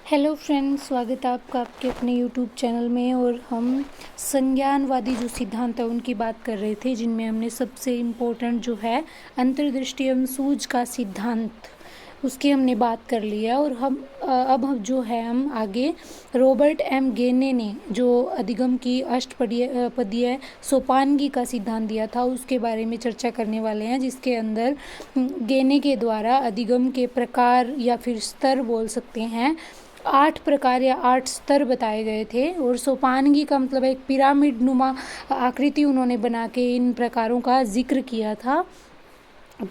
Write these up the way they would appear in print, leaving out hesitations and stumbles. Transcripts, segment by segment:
Hello friends, स्वागत है आपका आपके अपने यूट्यूब चैनल में। और हम संज्ञानवादी जो सिद्धांत है उनकी बात कर रहे थे, जिनमें हमने सबसे इम्पोर्टेंट जो है अंतर्दृष्टि एवं सूझ का सिद्धांत उसकी हमने बात कर लिया। और अब हम जो है हम आगे रॉबर्ट एम गेने ने जो अधिगम की अष्टपदीय सोपानगी का सिद्धांत दिया था उसके बारे में चर्चा करने वाले हैं, जिसके अंदर गेने के द्वारा अधिगम के प्रकार या फिर स्तर बोल सकते हैं 8 प्रकार या 8 स्तर बताए गए थे। और सोपानगी का मतलब एक पिरामिड नुमा आकृति उन्होंने बना के इन प्रकारों का जिक्र किया था।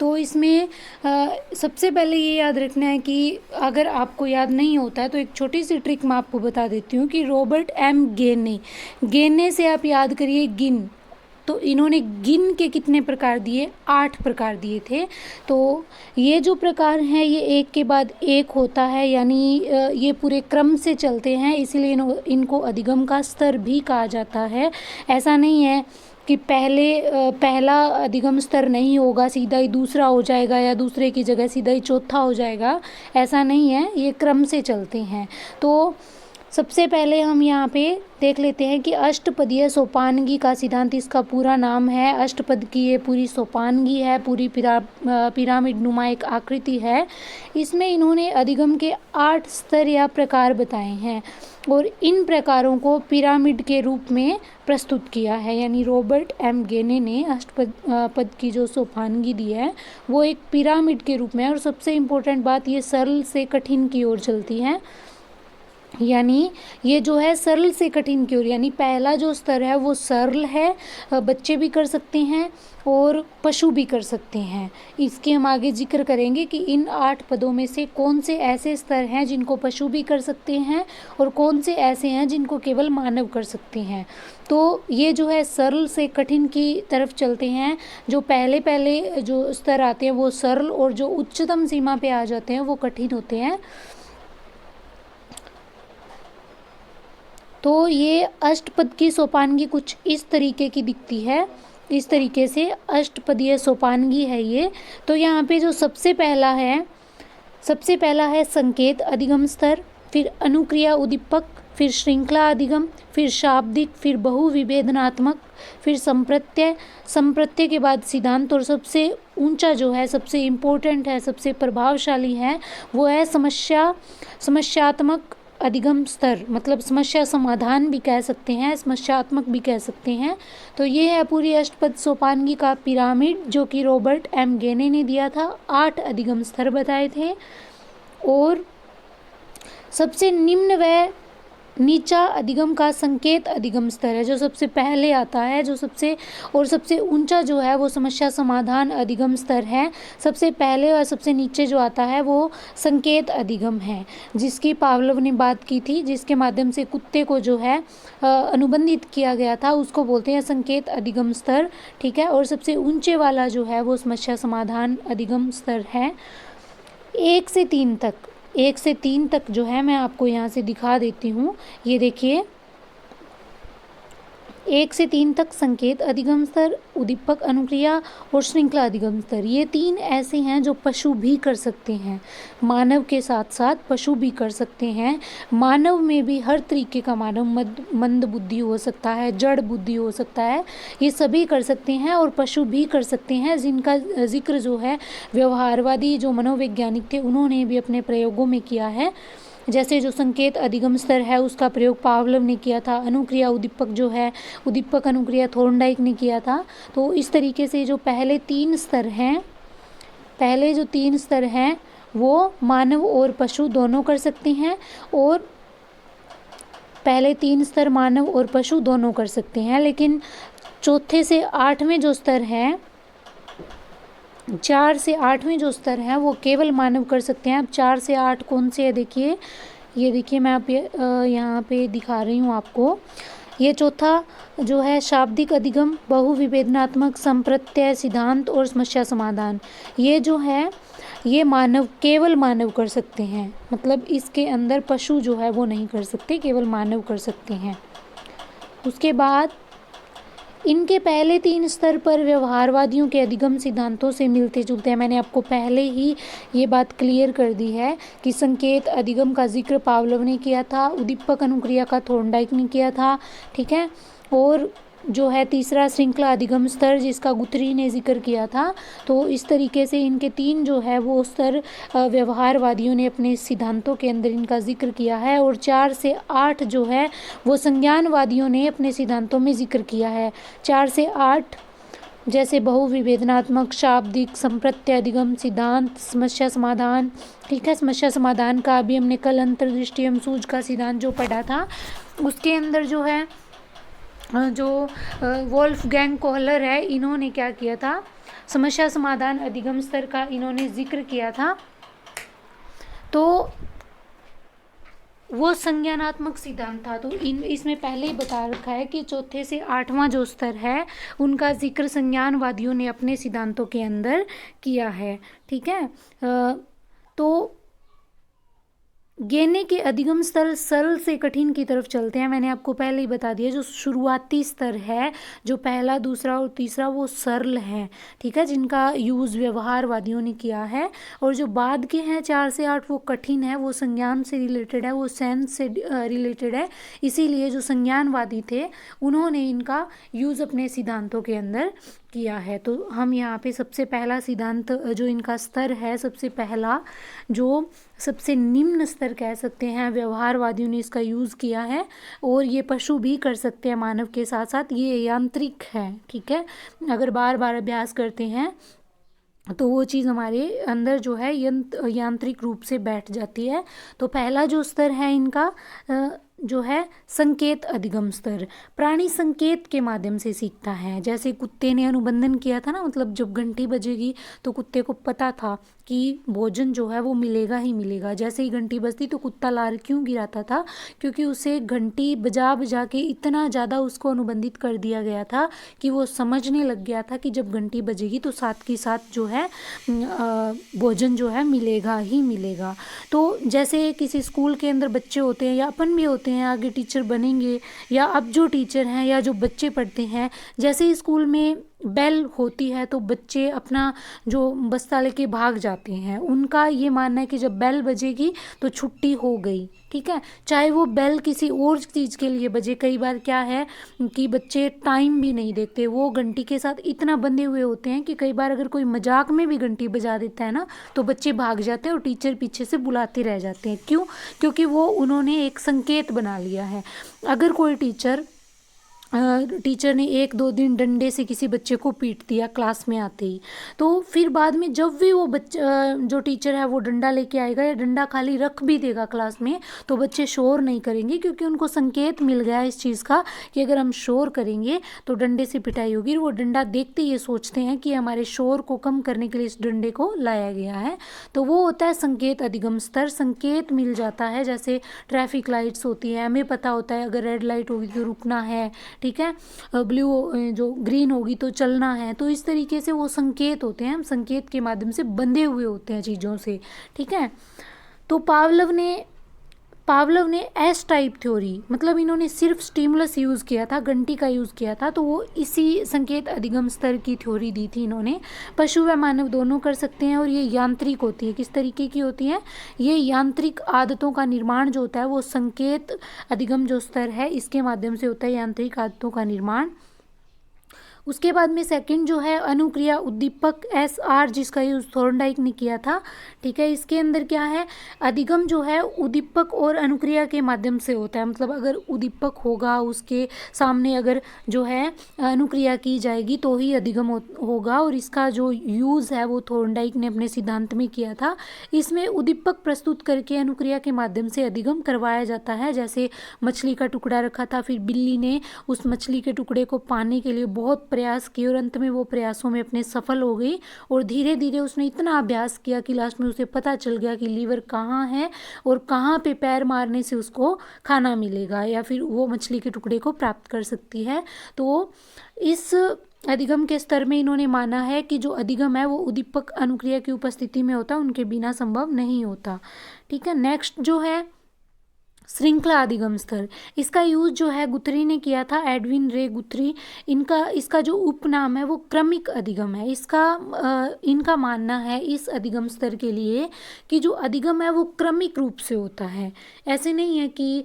तो इसमें सबसे पहले ये याद रखना है कि अगर आपको याद नहीं होता है तो एक छोटी सी ट्रिक मैं आपको बता देती हूँ कि रॉबर्ट एम गेने से आप याद करिए गिन। तो इन्होंने गिन के कितने प्रकार दिए? 8 प्रकार दिए थे। तो ये जो प्रकार हैं ये एक के बाद एक होता है, यानी ये पूरे क्रम से चलते हैं, इसीलिए इनको अधिगम का स्तर भी कहा जाता है। ऐसा नहीं है कि पहला अधिगम स्तर नहीं होगा सीधा ही दूसरा हो जाएगा या दूसरे की जगह सीधा ही चौथा हो जाएगा, ऐसा नहीं है, ये क्रम से चलते हैं। तो सबसे पहले हम यहाँ पे देख लेते हैं कि अष्टपदीय सोपानगी का सिद्धांत, इसका पूरा नाम है। अष्टपद की ये पूरी सोपानगी है, पूरी पिरामिड नुमा एक आकृति है। इसमें इन्होंने अधिगम के 8 स्तर या प्रकार बताए हैं और इन प्रकारों को पिरामिड के रूप में प्रस्तुत किया है। यानी रॉबर्ट एम गेने ने अष्टपद की जो सोपानगी दी है वो एक पिरामिड के रूप में है। और सबसे इम्पोर्टेंट बात, ये सरल से कठिन की ओर चलती है। यानी ये जो है सरल से कठिन की ओर, यानी पहला जो स्तर है वो सरल है, बच्चे भी कर सकते हैं और पशु भी कर सकते हैं। इसके हम आगे जिक्र करेंगे कि इन 8 पदों में से कौन से ऐसे स्तर हैं जिनको पशु भी कर सकते हैं और कौन से ऐसे हैं जिनको केवल मानव कर सकते हैं। तो ये जो है सरल से कठिन की तरफ चलते हैं। जो पहले जो स्तर आते हैं वो सरल, और जो उच्चतम सीमा पे आ जाते हैं वो कठिन होते हैं। तो ये अष्टपद की सोपानगी कुछ इस तरीके की दिखती है, इस तरीके से अष्टपदीय सोपानगी है ये। तो यहाँ पे जो सबसे पहला है संकेत अधिगम स्तर, फिर अनुक्रिया उद्दीपक, फिर श्रृंखला अधिगम, फिर शाब्दिक, फिर बहुविभेदनात्मक, फिर संप्रत्यय के बाद सिद्धांत, और सबसे ऊंचा जो है, सबसे इम्पोर्टेंट है, सबसे प्रभावशाली है वो है समस्यात्मक अधिगम स्तर। मतलब समस्या समाधान भी कह सकते हैं, समस्यात्मक भी कह सकते हैं। तो ये है पूरी अष्टपद सोपानगी का पिरामिड जो कि रॉबर्ट एम गेने ने दिया था। 8 अधिगम स्तर बताए थे और सबसे निम्न व नीचा अधिगम का संकेत अधिगम स्तर है जो सबसे पहले आता है। सबसे ऊंचा जो है वो समस्या समाधान अधिगम स्तर है। सबसे पहले और सबसे नीचे जो आता है वो संकेत अधिगम है, जिसकी पावलोव ने बात की थी, जिसके माध्यम से कुत्ते को जो है अनुबंधित किया गया था, उसको बोलते हैं संकेत अधिगम स्तर। ठीक है। और सबसे ऊंचे वाला जो है वो समस्या समाधान अधिगम स्तर है। 1 से 3 तक जो है मैं आपको यहाँ से दिखा देती हूँ। ये देखिए, 1 से 3 तक संकेत अधिगम स्तर, उद्दीपक, अनुक्रिया और श्रृंखला अधिगम स्तर, ये 3 ऐसे हैं जो पशु भी कर सकते हैं। मानव के साथ साथ पशु भी कर सकते हैं। मानव में भी हर तरीके का मानव, मंद बुद्धि हो सकता है, जड़ बुद्धि हो सकता है, ये सभी कर सकते हैं और पशु भी कर सकते हैं, जिनका जिक्र जो है व्यवहारवादी जो मनोवैज्ञानिक थे उन्होंने भी अपने प्रयोगों में किया है। जैसे जो संकेत अधिगम स्तर है उसका प्रयोग पावलोव ने किया था। अनुक्रिया उद्दीपक जो है, उद्दीपक अनुक्रिया थॉर्नडाइक ने किया था। तो इस तरीके से जो पहले 3 स्तर हैं वो मानव और पशु दोनों कर सकते हैं, और पहले 3 स्तर मानव और पशु दोनों कर सकते हैं। लेकिन चौथे से 8वें जो स्तर हैं, 4 से 8वें जो स्तर हैं वो केवल मानव कर सकते हैं। अब 4 से 8 कौन से है? देखिए, ये देखिए, मैं आप यहाँ पे दिखा रही हूँ आपको। ये चौथा जो है शाब्दिक अधिगम, बहुविभेदनात्मक, संप्रत्यय, सिद्धांत और समस्या समाधान, ये जो है ये केवल मानव कर सकते हैं। मतलब इसके अंदर पशु जो है वो नहीं कर सकते, केवल मानव कर सकते हैं। उसके बाद इनके पहले 3 स्तर पर व्यवहारवादियों के अधिगम सिद्धांतों से मिलते जुलते हैं। मैंने आपको पहले ही ये बात क्लियर कर दी है कि संकेत अधिगम का जिक्र पावलोव ने किया था, उद्दीपक अनुक्रिया का थॉर्नडाइक ने किया था, ठीक है। और जो है तीसरा श्रृंखला अधिगम स्तर जिसका गुथरी ने जिक्र किया था। तो इस तरीके से इनके 3 जो है वो स्तर व्यवहारवादियों ने अपने सिद्धांतों के अंदर इनका जिक्र किया है, और 4 से 8 जो है वो संज्ञानवादियों ने अपने सिद्धांतों में जिक्र किया है। 4 से 8 जैसे बहुविवेचनात्मक, शाब्दिक, संप्रत्य अधिगम सिद्धांत, समस्या समाधान, ठीक है। समस्या समाधान का अभी हमने कल अंतर्दृष्टि एवं सूझ का सिद्धांत जो पढ़ा था, उसके अंदर जो है जो वोल्फगैंग कोहलर है, इन्होंने क्या किया था, समस्या समाधान अधिगम स्तर का इन्होंने जिक्र किया था। तो वो संज्ञानात्मक सिद्धांत था। तो इसमें पहले ही बता रखा है कि चौथे से 8वां जो स्तर है उनका जिक्र संज्ञानवादियों ने अपने सिद्धांतों के अंदर किया है, ठीक है। तो गेने के अधिगम स्तर सरल से कठिन की तरफ चलते हैं। मैंने आपको पहले ही बता दिया, जो शुरुआती स्तर है, जो पहला, दूसरा और तीसरा, वो सरल है, ठीक है, जिनका यूज़ व्यवहारवादियों ने किया है। और जो बाद के हैं 4 से 8, वो कठिन है, वो संज्ञान से रिलेटेड है, वो सेंस से रिलेटेड है। इसीलिए जो संज्ञानवादी थे उन्होंने इनका यूज़ अपने सिद्धांतों के अंदर किया है। तो हम यहाँ पे सबसे पहला सिद्धांत जो इनका स्तर है, सबसे पहला जो सबसे निम्न स्तर कह सकते हैं, व्यवहारवादियों ने इसका यूज़ किया है। और ये पशु भी कर सकते हैं मानव के साथ साथ, ये यांत्रिक है, ठीक है। अगर बार बार अभ्यास करते हैं तो वो चीज़ हमारे अंदर जो है यांत्रिक रूप से बैठ जाती है। तो पहला जो स्तर है इनका जो है संकेत अधिगम स्तर, प्राणी संकेत के माध्यम से सीखता है। जैसे कुत्ते ने अनुबंधन किया था ना, मतलब जब घंटी बजेगी तो कुत्ते को पता था कि भोजन जो है वो मिलेगा ही मिलेगा। जैसे ही घंटी बजती तो कुत्ता लार क्यों गिराता था, क्योंकि उसे घंटी बजा बजा के इतना ज़्यादा उसको अनुबंधित कर दिया गया था कि वो समझने लग गया था कि जब घंटी बजेगी तो साथ के साथ जो है भोजन जो है मिलेगा ही मिलेगा। तो जैसे किसी स्कूल के अंदर बच्चे होते हैं या अपन भी होते हैं, आगे टीचर बनेंगे, या अब जो टीचर हैं या जो बच्चे पढ़ते हैं, जैसे ही स्कूल में बेल होती है तो बच्चे अपना जो बस्ता लेके भाग जाते हैं। उनका ये मानना है कि जब बेल बजेगी तो छुट्टी हो गई, ठीक है, चाहे वो बेल किसी और चीज़ के लिए बजे। कई बार क्या है कि बच्चे टाइम भी नहीं देखते, वो घंटी के साथ इतना बंधे हुए होते हैं कि कई बार अगर कोई मजाक में भी घंटी बजा देता है ना तो बच्चे भाग जाते हैं और टीचर पीछे से बुलाते रह जाते हैं। क्यों? क्योंकि वो उन्होंने एक संकेत बना लिया है। अगर कोई टीचर ने 1-2 दिन डंडे से किसी बच्चे को पीट दिया क्लास में आते ही, तो फिर बाद में जब भी वो बच्चा जो टीचर है वो डंडा लेके आएगा या डंडा खाली रख भी देगा क्लास में, तो बच्चे शोर नहीं करेंगे, क्योंकि उनको संकेत मिल गया है इस चीज़ का कि अगर हम शोर करेंगे तो डंडे से पिटाई होगी। वो डंडा देखते ये सोचते हैं कि हमारे शोर को कम करने के लिए इस डंडे को लाया गया है। तो वो होता है संकेत अधिगम स्तर। संकेत मिल जाता है, जैसे ट्रैफिक लाइट्स होती है, हमें पता होता है अगर रेड लाइट होगी तो रुकना है, ठीक है, ब्लू जो ग्रीन होगी तो चलना है। तो इस तरीके से वो संकेत होते हैं, हम संकेत के माध्यम से बंधे हुए होते हैं चीज़ों से, ठीक है। तो पावलोव ने एस टाइप थ्योरी, मतलब इन्होंने सिर्फ स्टिमुलस यूज़ किया था, घंटी का यूज़ किया था, तो वो इसी संकेत अधिगम स्तर की थ्योरी दी थी इन्होंने। पशु व मानव दोनों कर सकते हैं, और ये यांत्रिक होती है। किस तरीके की होती है? ये यांत्रिक आदतों का निर्माण जो होता है वो संकेत अधिगम जो स्तर है इसके माध्यम से होता है, यांत्रिक आदतों का निर्माण। उसके बाद में सेकंड जो है अनुक्रिया उद्दीपक SR, जिसका यूज़ थॉर्नडाइक ने किया था, ठीक है। इसके अंदर क्या है, अधिगम जो है उद्दीपक और अनुक्रिया के माध्यम से होता है। मतलब अगर उद्दीपक होगा, उसके सामने अगर जो है अनुक्रिया की जाएगी तो ही अधिगम होगा। और इसका जो यूज़ है वो थॉर्नडाइक ने अपने सिद्धांत में किया था। इसमें उद्दीपक प्रस्तुत करके अनुक्रिया के माध्यम से अधिगम करवाया जाता है। जैसे मछली का टुकड़ा रखा था, फिर बिल्ली ने उस मछली के टुकड़े को पाने के लिए बहुत प्रयास किए और अंत में वो प्रयासों में अपने सफल हो गई। और धीरे धीरे उसने इतना अभ्यास किया कि लास्ट में उसे पता चल गया कि लीवर कहाँ है और कहाँ पे पैर मारने से उसको खाना मिलेगा या फिर वो मछली के टुकड़े को प्राप्त कर सकती है। तो इस अधिगम के स्तर में इन्होंने माना है कि जो अधिगम है वो उद्दीपक अनुक्रिया की उपस्थिति में होता है, उनके बिना संभव नहीं होता, ठीक है। नेक्स्ट जो है श्रृंखला अधिगम स्तर, इसका यूज जो है गुथरी ने किया था, एडविन रे गुथरी। इसका जो उपनाम है वो क्रमिक अधिगम है। इनका मानना है इस अधिगम स्तर के लिए कि जो अधिगम है वो क्रमिक रूप से होता है। ऐसे नहीं है कि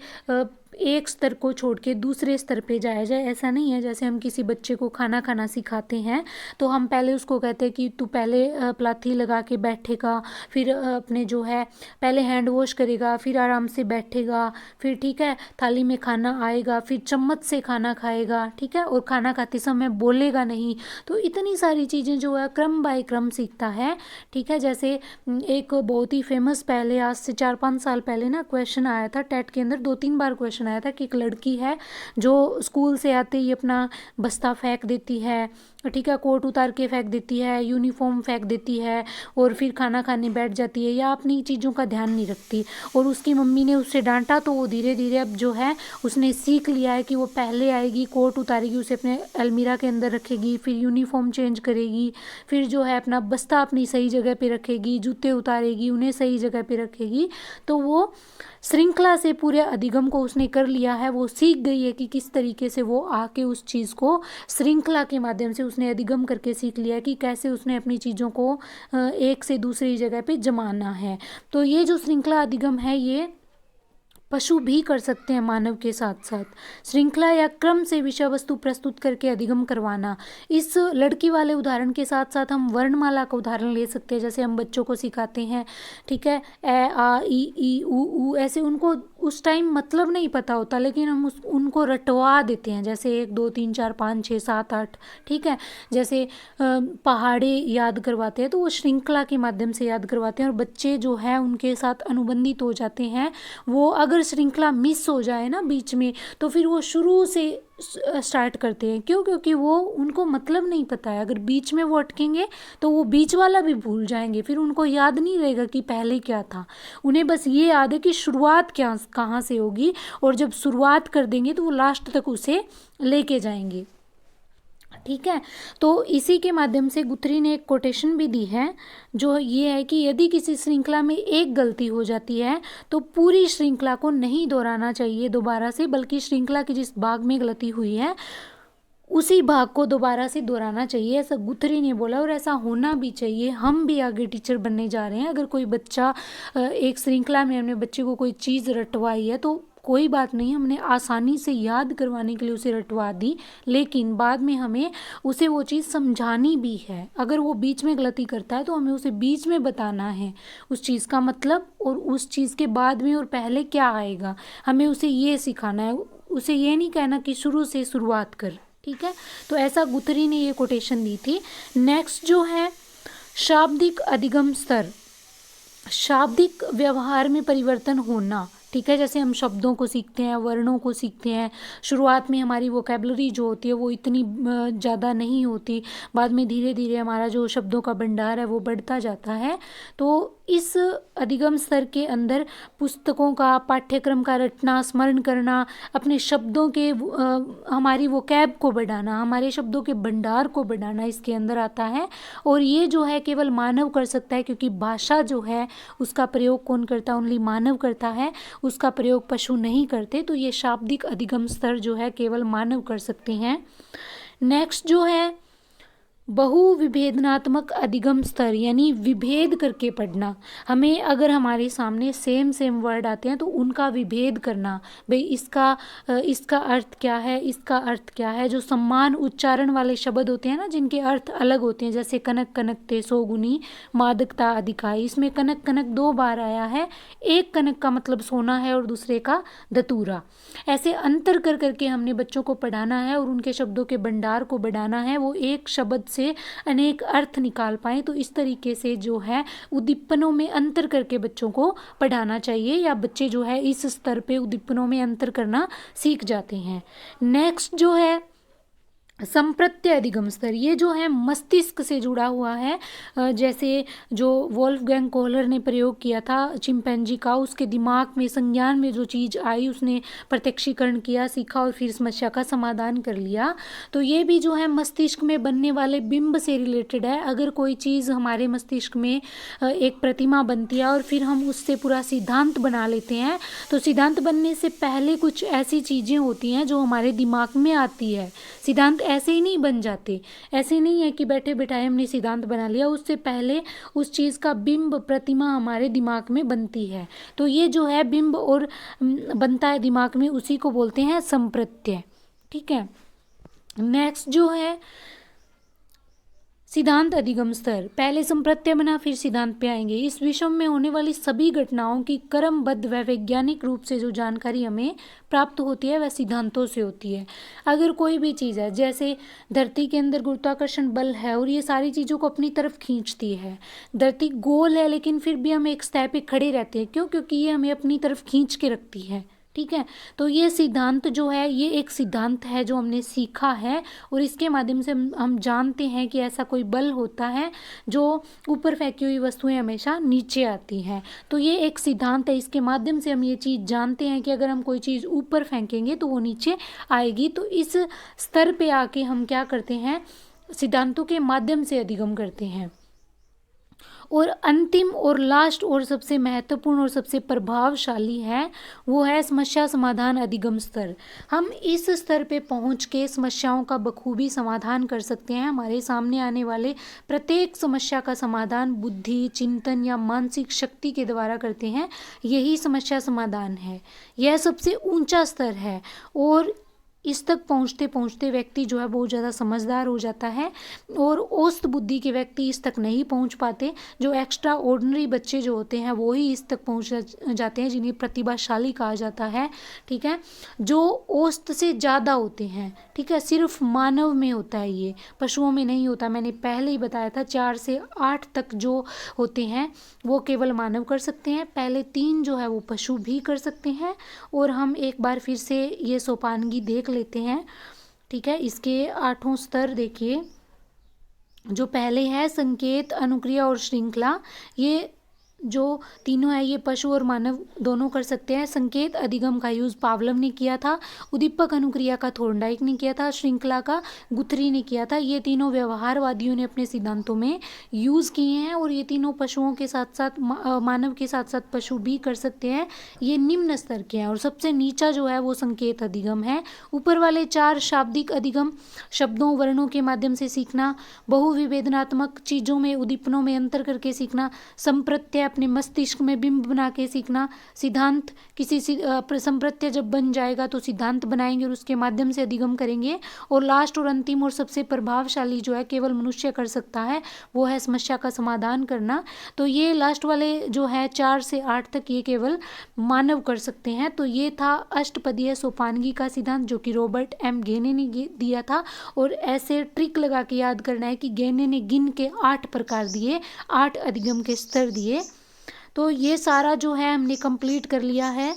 एक स्तर को छोड़ के दूसरे स्तर पे जाया जाए, ऐसा नहीं है। जैसे हम किसी बच्चे को खाना खाना सिखाते हैं तो हम पहले उसको कहते हैं कि तू पहले प्लाथी लगा के बैठेगा, फिर अपने जो है पहले हैंड वॉश करेगा, फिर आराम से बैठेगा, फिर ठीक है थाली में खाना आएगा, फिर चम्मच से खाना खाएगा, ठीक है, और खाना खाते समय बोलेगा नहीं। तो इतनी सारी चीज़ें जो है क्रम बाय क्रम सीखता है, ठीक है। जैसे एक बहुत ही फेमस पहले आज से 4-5 साल पहले ना क्वेश्चन आया था टेट के अंदर, 2-3 बार क्वेश्चन आया था कि एक लड़की है जो स्कूल से आते ही अपना बस्ता फेंक देती है, ठीक है, कोट उतार के फेंक देती है, यूनिफॉर्म फेंक देती है, और फिर खाना खाने बैठ जाती है या अपनी चीज़ों का ध्यान नहीं रखती। और उसकी मम्मी ने उससे डांटा तो वो धीरे धीरे अब जो है उसने सीख लिया है कि वो पहले आएगी, कोट उतारेगी, उसे अपने अलमीरा के अंदर रखेगी, फिर यूनिफॉर्म चेंज करेगी, फिर जो है अपना बस्ता अपनी सही जगह पे रखेगी, जूते उतारेगी, उन्हें सही जगह पे रखेगी। तो वो श्रृंखला से पूरे अधिगम को उसने कर लिया है, वो सीख गई है कि किस तरीके से वो आके उस चीज़ को श्रृंखला के माध्यम से उसने अधिगम करके सीख लिया है कि कैसे उसने अपनी चीज़ों को एक से दूसरी जगह पे जमाना है। तो ये जो श्रृंखला अधिगम है ये पशु भी कर सकते हैं मानव के साथ साथ। श्रृंखला या क्रम से विषय वस्तु प्रस्तुत करके अधिगम करवाना। इस लड़की वाले उदाहरण के साथ साथ हम वर्णमाला का उदाहरण ले सकते हैं। जैसे हम बच्चों को सिखाते हैं, ठीक है, ए आ ई ऊ ऐसे उनको उस टाइम मतलब नहीं पता होता, लेकिन हम उनको रटवा देते हैं, जैसे 1 2 3 4 5 6 7 8, ठीक है। जैसे पहाड़े याद करवाते हैं तो वो श्रृंखला के माध्यम से याद करवाते हैं और बच्चे जो है उनके साथ अनुबंधित हो जाते हैं। वो अगर श्रृंखला मिस हो जाए ना बीच में तो फिर वो शुरू से स्टार्ट करते हैं। क्यों? क्योंकि वो उनको मतलब नहीं पता है। अगर बीच में वो अटकेंगे तो वो बीच वाला भी भूल जाएंगे, फिर उनको याद नहीं रहेगा कि पहले क्या था। उन्हें बस ये याद है कि शुरुआत क्या कहाँ से होगी, और जब शुरुआत कर देंगे तो वो लास्ट तक उसे लेके जाएंगे, ठीक है। तो इसी के माध्यम से गुथरी ने एक कोटेशन भी दी है जो ये है कि यदि किसी श्रृंखला में एक गलती हो जाती है तो पूरी श्रृंखला को नहीं दोहराना चाहिए दोबारा से, बल्कि श्रृंखला के जिस भाग में गलती हुई है उसी भाग को दोबारा से दोहराना चाहिए, ऐसा गुथरी ने बोला। और ऐसा होना भी चाहिए। हम भी आगे टीचर बनने जा रहे हैं। अगर कोई बच्चा एक श्रृंखला में हमने बच्चे को कोई चीज़ रटवाई है तो कोई बात नहीं, हमने आसानी से याद करवाने के लिए उसे रटवा दी, लेकिन बाद में हमें उसे वो चीज़ समझानी भी है। अगर वो बीच में गलती करता है तो हमें उसे बीच में बताना है उस चीज़ का मतलब, और उस चीज़ के बाद में और पहले क्या आएगा, हमें उसे ये सिखाना है। उसे ये नहीं कहना कि शुरू से शुरुआत कर, ठीक है। तो ऐसा गुथरी ने ये कोटेशन दी थी। नेक्स्ट जो है शाब्दिक अधिगम स्तर, शाब्दिक व्यवहार में परिवर्तन होना, ठीक है। जैसे हम शब्दों को सीखते हैं, वर्णों को सीखते हैं, शुरुआत में हमारी वोकैबुलरी जो होती है वो इतनी ज़्यादा नहीं होती, बाद में धीरे धीरे हमारा जो शब्दों का भंडार है वो बढ़ता जाता है। तो इस अधिगम स्तर के अंदर पुस्तकों का, पाठ्यक्रम का रटना, स्मरण करना, अपने शब्दों के हमारी वोकैब को बढ़ाना, हमारे शब्दों के भंडार को बढ़ाना इसके अंदर आता है। और ये जो है केवल मानव कर सकता है, क्योंकि भाषा जो है उसका प्रयोग कौन करता है? ओनली मानव करता है, उसका प्रयोग पशु नहीं करते। तो ये शाब्दिक अधिगम स्तर जो है केवल मानव कर सकते हैं। नेक्स्ट जो है बहुविभेदनात्मक अधिगम स्तर, यानी विभेद करके पढ़ना। हमें अगर हमारे सामने सेम वर्ड आते हैं तो उनका विभेद करना, भाई इसका अर्थ क्या है, इसका अर्थ क्या है। जो समान उच्चारण वाले शब्द होते हैं ना, जिनके अर्थ अलग होते हैं, जैसे कनक कनकते, सोगुनी, मादकता, अधिकाई, इसमें कनक कनक 2 बार आया है। एक कनक का मतलब सोना है और दूसरे का धतूरा। ऐसे अंतर कर करके हमने बच्चों को पढ़ाना है और उनके शब्दों के भंडार को बढ़ाना है, वो एक शब्द से अनेक अर्थ निकाल पाए। तो इस तरीके से जो है उद्दीपनों में अंतर करके बच्चों को पढ़ाना चाहिए, या बच्चे जो है इस स्तर पे उद्दीपनों में अंतर करना सीख जाते हैं। नेक्स्ट जो है संप्रत्य अधिगम स्तर, ये जो है मस्तिष्क से जुड़ा हुआ है। जैसे जो वोल्फगैंग कोहलर ने प्रयोग किया था चिंपैंजी का, उसके दिमाग में संज्ञान में जो चीज़ आई उसने प्रत्यक्षीकरण किया, सीखा और फिर समस्या का समाधान कर लिया। तो ये भी जो है मस्तिष्क में बनने वाले बिंब से रिलेटेड है। अगर कोई चीज़ हमारे मस्तिष्क में एक प्रतिमा बनती है और फिर हम उससे पूरा सिद्धांत बना लेते हैं, तो सिद्धांत बनने से पहले कुछ ऐसी चीज़ें होती हैं जो हमारे दिमाग में आती है। सिद्धांत ऐसे ही नहीं बन जाते, ऐसे नहीं है कि बैठे बिठाए हमने सिद्धांत बना लिया, उससे पहले उस चीज़ का बिंब प्रतिमा हमारे दिमाग में बनती है। तो ये जो है बिंब और बनता है दिमाग में, उसी को बोलते हैं संप्रत्यय। ठीक है, नेक्स्ट जो है सिद्धांत अधिगम स्तर। पहले संप्रत्यय बना फिर सिद्धांत पे आएंगे। इस विश्व में होने वाली सभी घटनाओं की क्रमबद्ध व वैज्ञानिक रूप से जो जानकारी हमें प्राप्त होती है वह सिद्धांतों से होती है। अगर कोई भी चीज़ है, जैसे धरती के अंदर गुरुत्वाकर्षण बल है और ये सारी चीज़ों को अपनी तरफ खींचती है। धरती गोल है लेकिन फिर भी हम एक सतह पे खड़े रहते हैं, क्यों? क्योंकि ये हमें अपनी तरफ खींच के रखती है। ठीक है, तो ये सिद्धांत जो है ये एक सिद्धांत है जो हमने सीखा है और इसके माध्यम से हम जानते हैं कि ऐसा कोई बल होता है जो ऊपर फेंकी हुई वस्तुएं हमेशा नीचे आती हैं। तो ये एक सिद्धांत है, इसके माध्यम से हम ये चीज़ जानते हैं कि अगर हम कोई चीज़ ऊपर फेंकेंगे तो वो नीचे आएगी। तो इस स्तर पे आके हम क्या करते हैं, सिद्धांतों के माध्यम से अधिगम करते हैं। और अंतिम और लास्ट और सबसे महत्वपूर्ण और सबसे प्रभावशाली है वो है समस्या समाधान अधिगम स्तर। हम इस स्तर पे पहुंच के समस्याओं का बखूबी समाधान कर सकते हैं। हमारे सामने आने वाले प्रत्येक समस्या का समाधान बुद्धि, चिंतन या मानसिक शक्ति के द्वारा करते हैं। यही समस्या समाधान है, यह सबसे ऊंचा स्तर है। और इस तक पहुंचते पहुंचते व्यक्ति जो है बहुत ज़्यादा समझदार हो जाता है और औसत बुद्धि के व्यक्ति इस तक नहीं पहुंच पाते। जो एक्स्ट्रा ऑर्डिनरी बच्चे जो होते हैं वो ही इस तक पहुंच जाते हैं, जिन्हें प्रतिभाशाली कहा जाता है। ठीक है, जो औसत से ज़्यादा होते हैं। ठीक है, सिर्फ मानव में होता है, ये पशुओं में नहीं होता। मैंने पहले ही बताया था 4 से 8 तक जो होते हैं वो केवल मानव कर सकते हैं, पहले 3 जो है वो पशु भी कर सकते हैं। और हम एक बार फिर से ये सोपानगी देख लेते हैं। ठीक है, इसके 8 स्तर देखिए। जो पहले है संकेत, अनुक्रिया और श्रृंखला, ये जो तीनों है ये पशु और मानव दोनों कर सकते हैं। संकेत अधिगम का यूज़ पावलव ने किया था, उद्दीपक अनुक्रिया का थॉर्नडाइक ने किया था, श्रृंखला का गुथरी ने किया था। ये तीनों व्यवहारवादियों ने अपने सिद्धांतों में यूज़ किए हैं और ये तीनों पशुओं के साथ साथ मानव के साथ साथ पशु भी कर सकते हैं। ये निम्न स्तर के हैं और सबसे नीचा जो है वो संकेत अधिगम है। ऊपर वाले 4 शाब्दिक अधिगम, शब्दों वर्णों के माध्यम से सीखना, बहुविवेदनात्मक चीज़ों में उद्दीपनों में अंतर करके सीखना, संप्रत्यय अपने मस्तिष्क में बिंब बना के सीखना, सिद्धांत किसी संप्रत्यय जब बन जाएगा तो सिद्धांत बनाएंगे और उसके माध्यम से अधिगम करेंगे। और लास्ट और अंतिम और सबसे प्रभावशाली जो है केवल मनुष्य कर सकता है वो है समस्या का समाधान करना। तो ये लास्ट वाले जो है 4 से 8 तक ये केवल मानव कर सकते हैं। तो ये था अष्टपदीय सोपानगी का सिद्धांत जो कि रॉबर्ट एम गेने ने दिया था। और ऐसे ट्रिक लगा के याद करना है कि गेने ने गिन के 8 प्रकार दिए, 8 अधिगम के स्तर दिए। तो ये सारा जो है हमने कंप्लीट कर लिया है।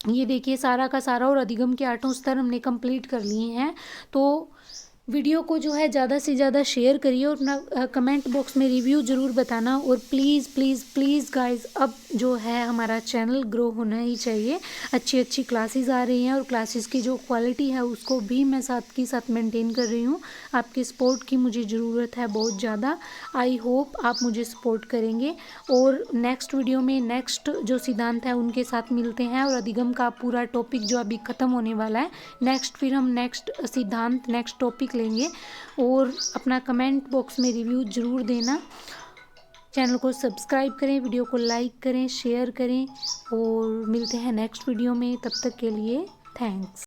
ये देखिए सारा का सारा और अधिगम के 8 स्तर हमने कंप्लीट कर लिए हैं। तो वीडियो को जो है ज़्यादा से ज़्यादा शेयर करिए और अपना कमेंट बॉक्स में रिव्यू ज़रूर बताना। और प्लीज़ प्लीज़ प्लीज़ गाइस, अब जो है हमारा चैनल ग्रो होना ही चाहिए। अच्छी अच्छी क्लासेस आ रही हैं और क्लासेस की जो क्वालिटी है उसको भी मैं साथ के साथ मेंटेन कर रही हूँ। आपके सपोर्ट की मुझे ज़रूरत है बहुत ज़्यादा। आई होप आप मुझे सपोर्ट करेंगे। और नेक्स्ट वीडियो में नेक्स्ट जो सिद्धांत है उनके साथ मिलते हैं और अधिगम का पूरा टॉपिक जो अभी ख़त्म होने वाला है, नेक्स्ट फिर हम नेक्स्ट सिद्धांत नेक्स्ट टॉपिक लेंगे। और अपना कमेंट बॉक्स में रिव्यू ज़रूर देना। चैनल को सब्सक्राइब करें, वीडियो को लाइक करें, शेयर करें और मिलते हैं नेक्स्ट वीडियो में। तब तक के लिए थैंक्स।